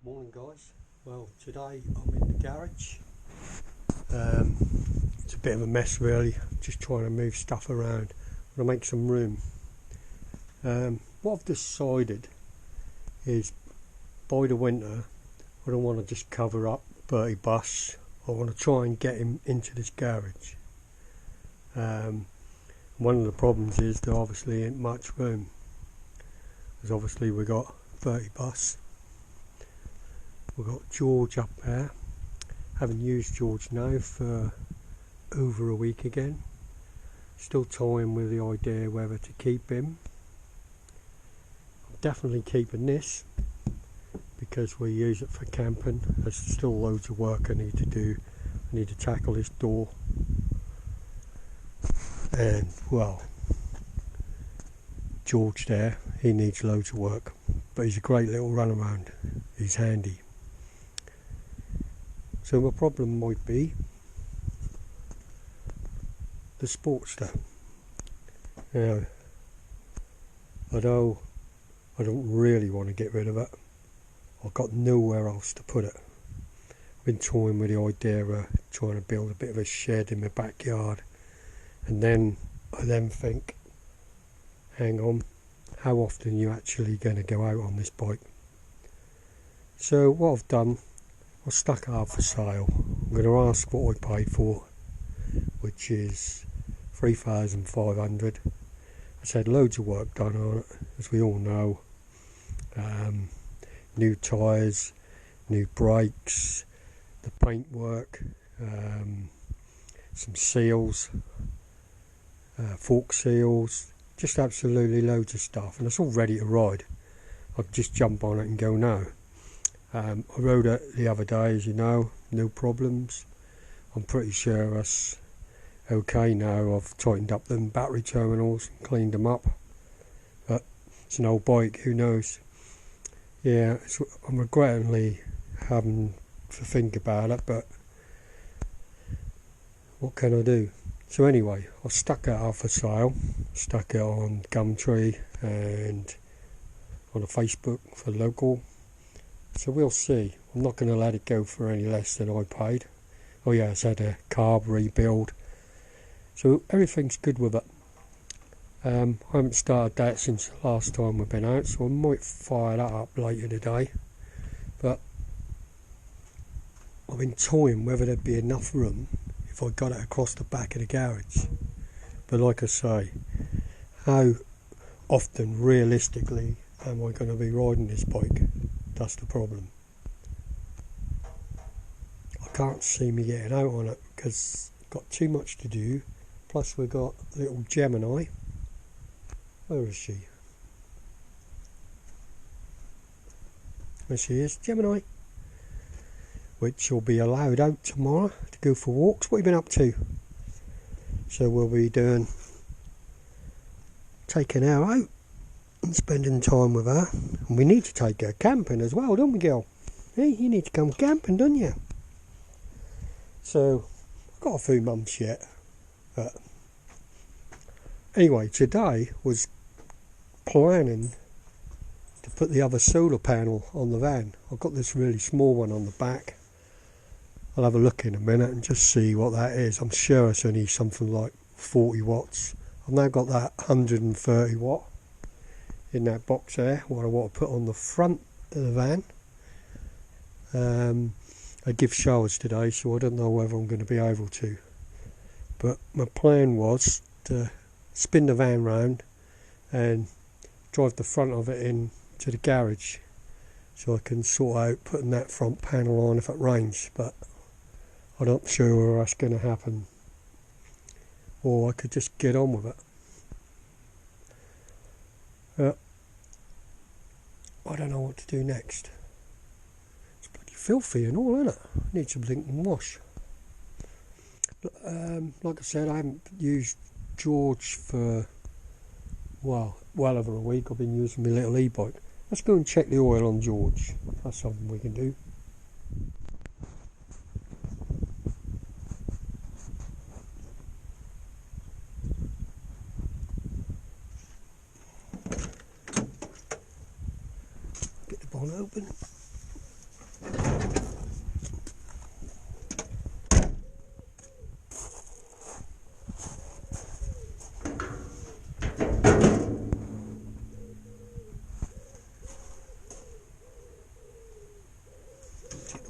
Morning guys. Well, today I'm in the garage. It's a bit of a mess really, just trying to move stuff around. I'm going to make some room. What I've decided is by the winter I don't want to just cover up Bertie Bus. I want to try and get him into this garage. One of the problems is there obviously ain't much room, because obviously we got Bertie Bus. We've got George up there. Haven't used George now for over a week again. Still toying with the idea whether to keep him. I'm definitely keeping this because we use it for camping. There's still loads of work I need to do. I need to tackle this door. And well, George there, he needs loads of work. But he's a great little runaround. He's handy. So my problem might be the Sportster. Now, although I don't really want to get rid of it, I've got nowhere else to put it. I've been toying with the idea of trying to build a bit of a shed in my backyard, and then I think, hang on, how often are you actually going to go out on this bike? So what I've done, I stuck it up for sale. I'm going to ask what I paid for, which is $3,500. I said loads of work done on it, as we all know. New tyres, new brakes, the paintwork, some seals, fork seals, just absolutely loads of stuff, and it's all ready to ride. I can just jump on it and go now. I rode it the other day, as you know, no problems. I'm pretty sure it's okay now. I've tightened up them battery terminals and cleaned them up. But it's an old bike, who knows? Yeah, I'm regrettably having to think about it, but what can I do? So anyway, I stuck it up for sale. Stuck it on Gumtree and on a Facebook for local. So we'll see. I'm not going to let it go for any less than I paid. Oh yeah, it's had a carb rebuild. So everything's good with it. I haven't started that since the last time we've been out, so I might fire that up later today. But I've been toying whether there'd be enough room if I got it across the back of the garage. But like I say, how often realistically am I going to be riding this bike? That's the problem. I can't see me getting out on it because I've got too much to do. Plus we've got little Gemini. Where is she? There she is, Gemini. Which will be allowed out tomorrow to go for walks. What have you been up to? So we'll be taking her out and spending time with her. And we need to take her camping as well, don't we, girl? Hey, you need to come camping, don't you? So I've got a few months yet. But anyway, today was planning to put the other solar panel on the van. I've got this really small one on the back. I'll have a look in a minute and just see what that is. I'm sure it's only something like 40 watts. I've now got that 130 watt in that box there, what I want to put on the front of the van. I give showers today, so I don't know whether I'm going to be able to. But my plan was to spin the van round and drive the front of it in to the garage, so I can sort out putting that front panel on if it rains. But I'm not sure whether that's going to happen, or I could just get on with it. I don't know what to do next. It's bloody filthy and all, isn't it? Need some blinking wash. Like I said, I haven't used George for well over a week. I've been using my little e-bike. Let's go and check the oil on George. That's something we can do. Get the bonnet open.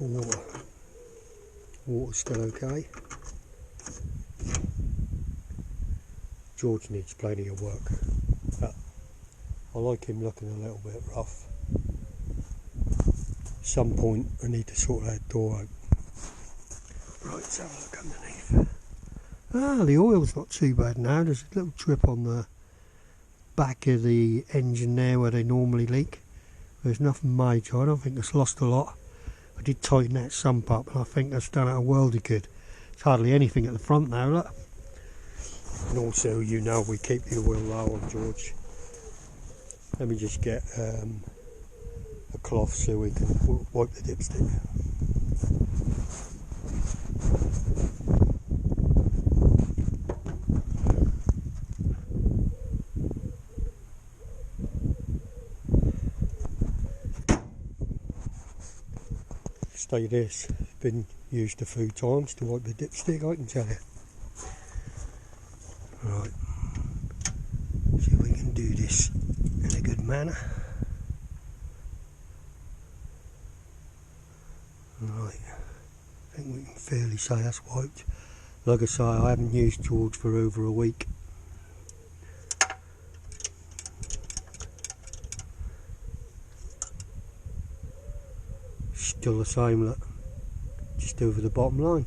for water. Water's still okay. George needs plenty of work, but I like him looking a little bit rough. At some point I need to sort that door out. Right, let's have a look underneath. Ah, the oil's not too bad now. There's a little drip on the back of the engine there where they normally leak. There's nothing major. I don't think it's lost a lot. I did tighten that sump up and I think that's done it a world of good. There's hardly anything at the front now, look. And also, you know, we keep the oil low on George. Let me just get a cloth so we can wipe the dipstick. Say this, it's been used a few times to wipe the dipstick, I can tell you. Right, see if we can do this in a good manner. Right, I think we can fairly say that's wiped. Like I say, I haven't used George for over a week. Still the same, look, just over the bottom line,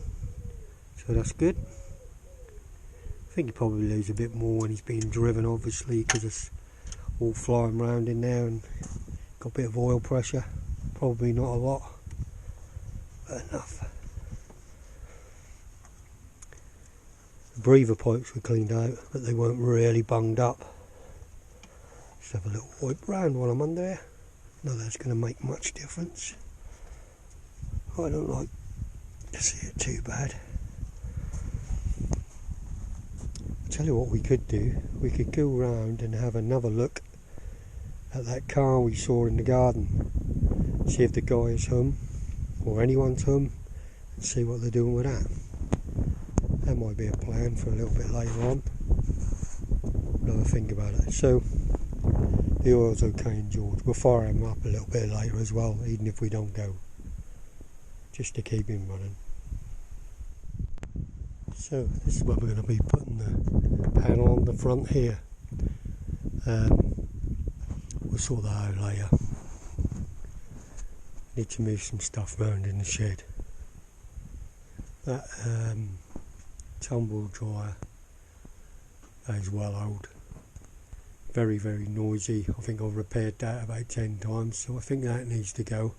so that's good. I think he probably lose a bit more when he's being driven, obviously, because it's all flying around in there and got a bit of oil pressure. Probably not a lot, but enough. The breather pipes were cleaned out, but they weren't really bunged up. Just have a little wipe round while I'm under there. Not that's going to make much difference. I don't like to see it too bad. I'll tell you what we could do. We could go round and have another look at that car we saw in the garden. See if the guy is home or anyone's home and see what they're doing with that. That might be a plan for a little bit later on. We'll have a think about it. So the oil's okay in George. We'll fire him up a little bit later as well, even if we don't go, just to keep him running. So this is where we're going to be putting the panel on the front here. We'll sort that out later. Need to move some stuff around in the shed. That tumble dryer, that is well old. Very, very noisy. I think I've repaired that about 10 times, so I think that needs to go.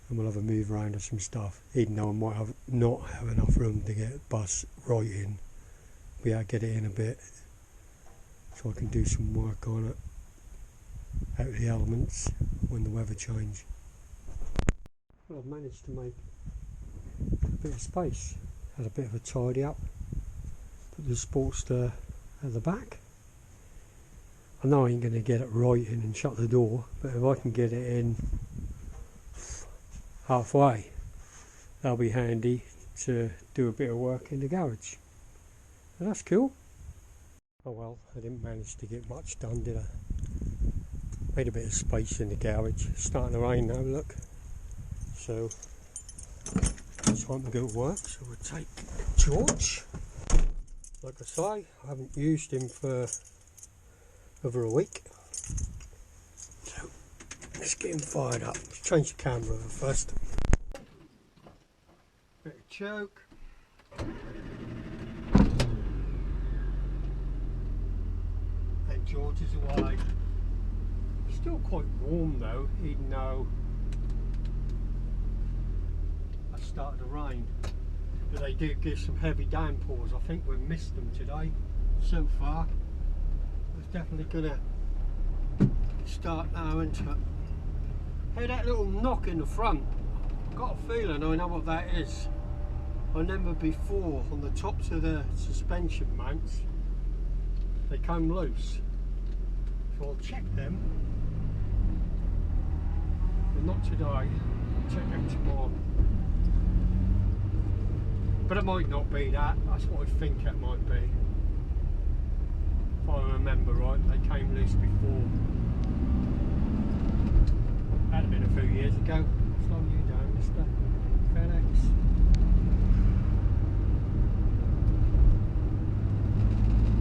And we'll have a move around of some stuff, even though I might not have enough room to get a bus right in. But yeah, get it in a bit so I can do some work on it out of the elements when the weather change. Well, I've managed to make a bit of space. Had a bit of a tidy up. Put the Sportster at the back. I know I ain't going to get it right in and shut the door, but if I can get it in halfway, that'll be handy to do a bit of work in the garage. And that's cool. Oh well, I didn't manage to get much done, did I? Made a bit of space in the garage. It's starting to rain now, look. So it's time to go to work. So we'll take George. Like I say, I haven't used him for over a week. So let's get him fired up. Let's change the camera over first. Bit of choke. And George is away. Still quite warm though, even though I started to rain. But they do give some heavy downpours. I think we've missed them today so far. It's definitely gonna start now, isn't it? Hey, that little knock in the front, I've got a feeling I know what that is. I remember before on the tops of the suspension mounts they come loose, so I'll check them, but not today. I'll check them tomorrow. But it might not be that, that's what I think it might be. If I remember right, they came loose before. That'd have been a few years ago, so Sportster, FedEx.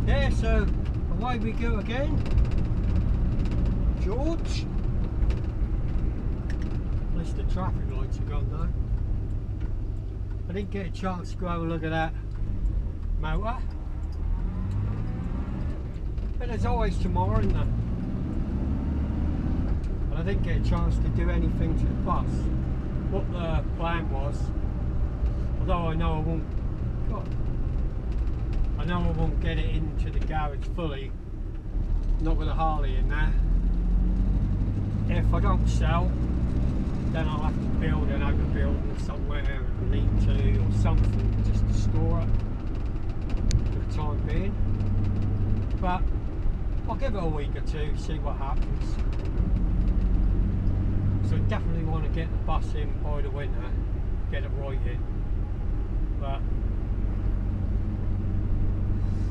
Yeah, so away we go again. George. At least the traffic lights are gone though. I didn't get a chance to go have a look at that motor. But there's always tomorrow, isn't there? But I didn't get a chance to do anything to the bus. What the plan was, although I know I won't, I know I won't get it into the garage fully, not with a Harley in there. If I don't sell, then I'll have to build an outer building somewhere and lean to or something just to store it for the time being. But I'll give it a week or two, see what happens. So I definitely want to get the bus in by the winter, get it right in. But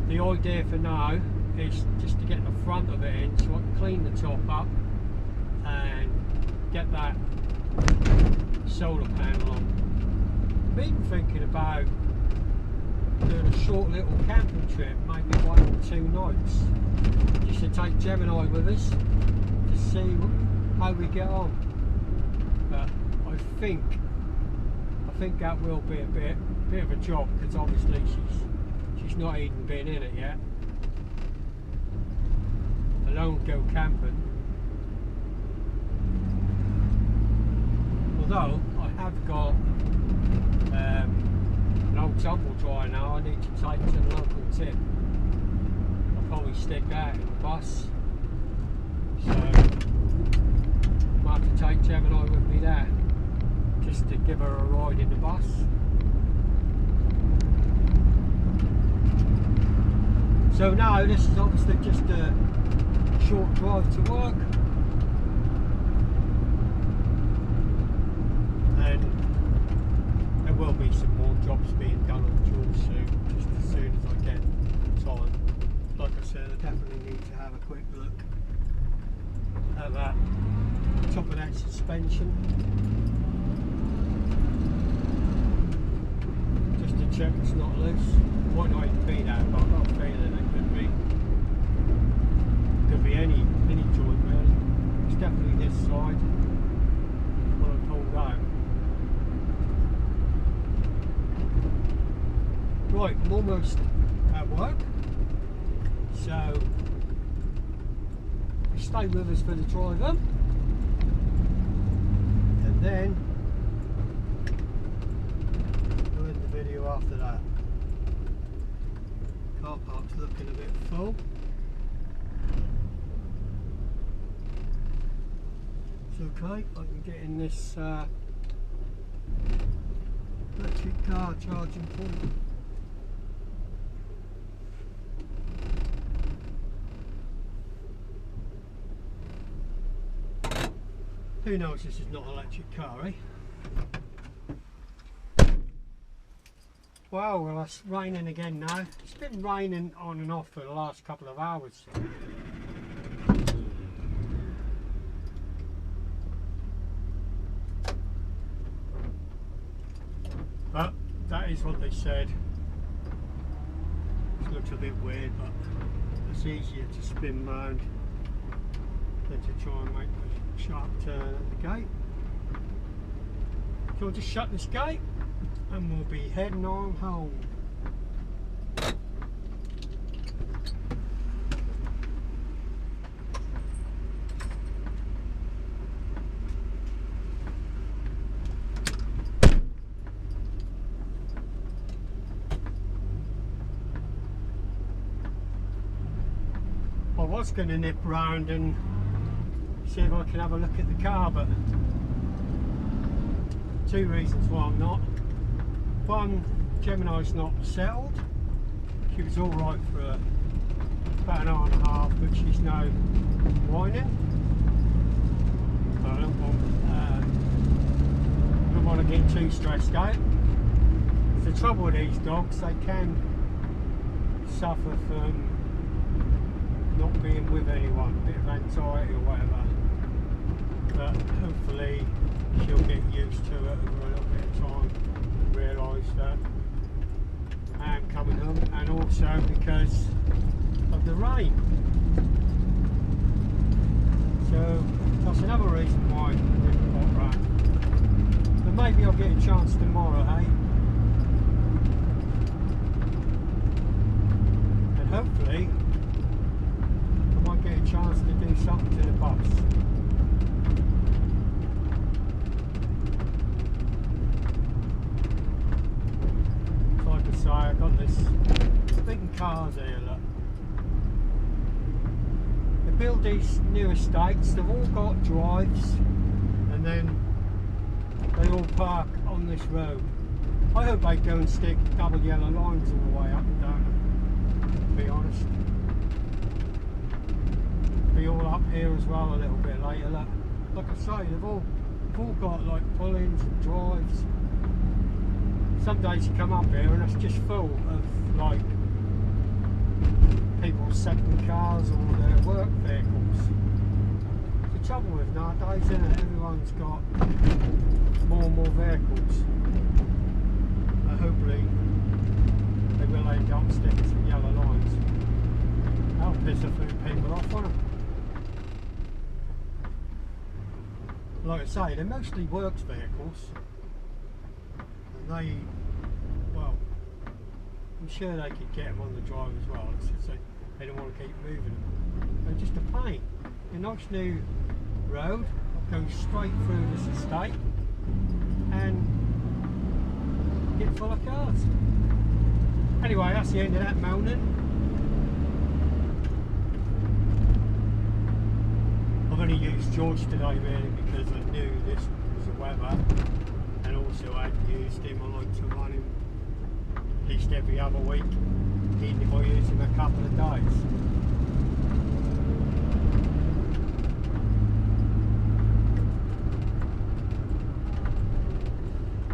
the idea for now is just to get the front of it in so I can clean the top up and get that solar panel on. I've been thinking about doing a short little camping trip, maybe 1 or 2 nights, just to take Gemini with us to see how we get on. But I think that will be a bit of a job, because obviously she's not even been in it yet. Alone go camping. Although I have got an old tumble dryer now I need to take to the local tip. I'll probably stick that in the bus. So I might have to take Gemini with me there, just to give her a ride in the bus. So now this is obviously just a short drive to work. And there will be some more jobs being done on Jules soon, just as soon as I get time. Like I said, I definitely need to have a quick look at that top of that suspension, just to check it's not loose. Might not even be that, but I've got a feeling it could be. Could be any joint really. It's definitely this side when I pulled out. Right, I'm almost at work, so stay with us for the drive up, and then doing the video after that. Car park's looking a bit full. It's okay, I can get in this electric car charging point. Who knows, this is not an electric car, eh? Well, it's raining again now. It's been raining on and off for the last couple of hours. But that is what they said. It looks a bit weird, but it's easier to spin round than to try and make a sharp turn at the gate. So we'll just shut this gate and we'll be heading on home. I was going to nip round and see if I can have a look at the car, but 2 reasons why I'm not. One, Gemini's not settled. She was alright for about an hour and a half, but she's now whining. But I don't want to get too stressed out. The trouble with these dogs, they can suffer from not being with anyone, a bit of anxiety or whatever. But hopefully she'll get get used to it over a little bit of time and realise that I am coming home, and also because of the rain. So that's another reason why I didn't want rain. But maybe I'll get a chance tomorrow, hey? And hopefully I might get a chance to do something to the bus. Like I say, I got this big cars here, look. They build these new estates, they've all got drives, and then they all park on this road. I hope they go and stick double yellow lines all the way up and down, to be honest. Be all up here as well a little bit later, look. Like I say, they've all got like pull-ins and drives. Some days you come up here and it's just full of like people's second cars or their work vehicles. It's the trouble with nowadays, isn't it? Everyone's got more and more vehicles. And hopefully they will end up sticking some yellow lines. That'll piss a few people off, won't it? Like I say, they're mostly works vehicles. And well, I'm sure they could get them on the drive as well. It's just they don't want to keep moving them. They're just a pain. A nice new road goes straight through this estate and get full of cars. Anyway, that's the end of that moaning. I've only used George today really because I knew this was the weather. And also I used him, I like to run him at least every other week, even if I use him a couple of days.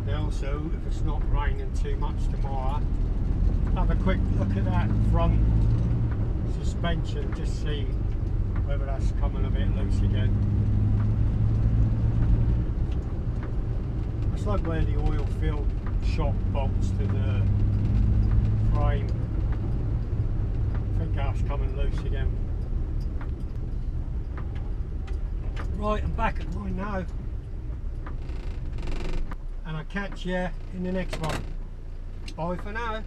Now also, if it's not raining too much tomorrow, have a quick look at that front suspension, just see whether that's coming a bit loose again. It's like where the oil filled shock bolts to the frame. I think that's coming loose again. Right, I'm back at mine now. And I'll catch you in the next one. Bye for now.